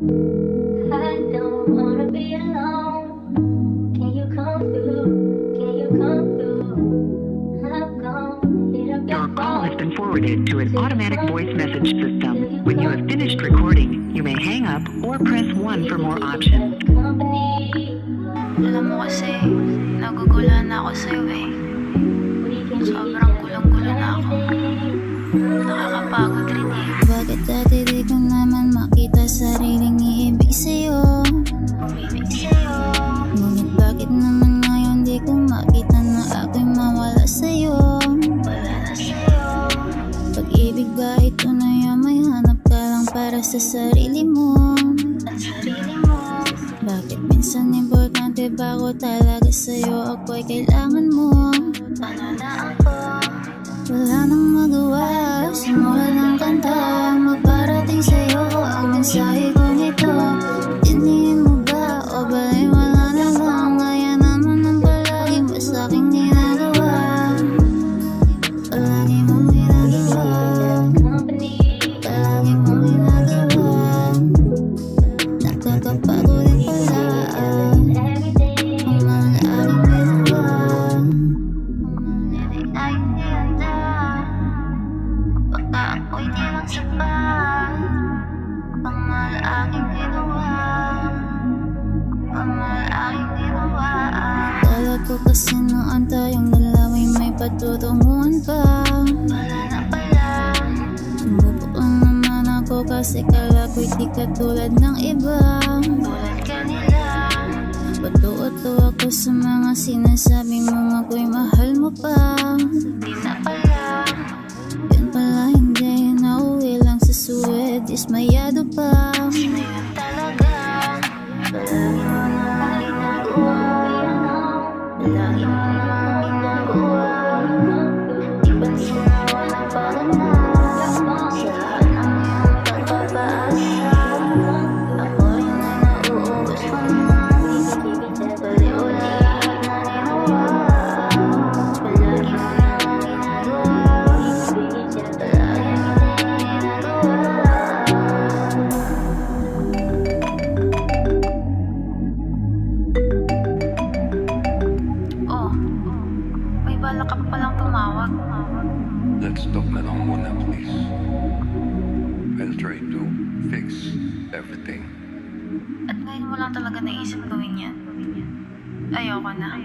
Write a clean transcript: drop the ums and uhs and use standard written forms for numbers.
I don't wanna be alone. Can you come through? Can you come through? I'm gone. Your call has been forwarded to an automatic voice message system. When you have finished recording, you may hang up or press 1 for more options. Alam mo kasi, naguguluhan na ako sa'yo eh. Sobrang gulong-gulo na ako. Nakakapagod rin eh. Bakit dati di ko naman makita sariling iibig sa'yo? Ngunit bakit naman ngayon di ko makita na ako'y mawala sa'yo? Pag-ibig ba ito na yan, may hanap ka lang para sa sarili mo? Bakit minsan importante ba ako talaga sa'yo? Ako'y kailangan mo. Ano na ako? Wala nang magawa, simula ng kanta magparating sa'yo ang mensahe kong ito. Dinihin mo ba o ba'y wala na lang? Kaya naman ang palagi mo sa'king ginagawa. Palagi mong ginagawa. Palagi mong ginagawa. Nakakapagod din pala ang mga aking ginawa. Baka ako'y di lang sapat. Ang mahal aking ginawa. Ang mahal aking ginawa. Kala ko kasi noon tayong dalawa'y may patutunguhan pa. Wala na pala. Sumubok lang naman ako kasi kala ko'y di katulad ng iba. Tulad kanila. Patuto ako sa mga sinasabi mo, ako'y mahal mo pa. Di na pala. Yan pala hindi, nauwi lang sa suwed, dismayado pa. Ngayon talaga. Palagi mo na lang ginagawa. Palagi mo na lang ginagawa. Di pansin na walang pagana. Sa lahat ng iyong pagpapaasa. Ako rin ay nauubos mo na. Baliw lahat na ginawa. Palagi mo na lang ginagawa. Palagi mo na lang ginagawa. Oh, may balak ka pa palang tumawag. Let's talk na lang muna, please. I'll try to fix everything. At ngayon mo lang talaga naisip gawin yan. Ayoko na.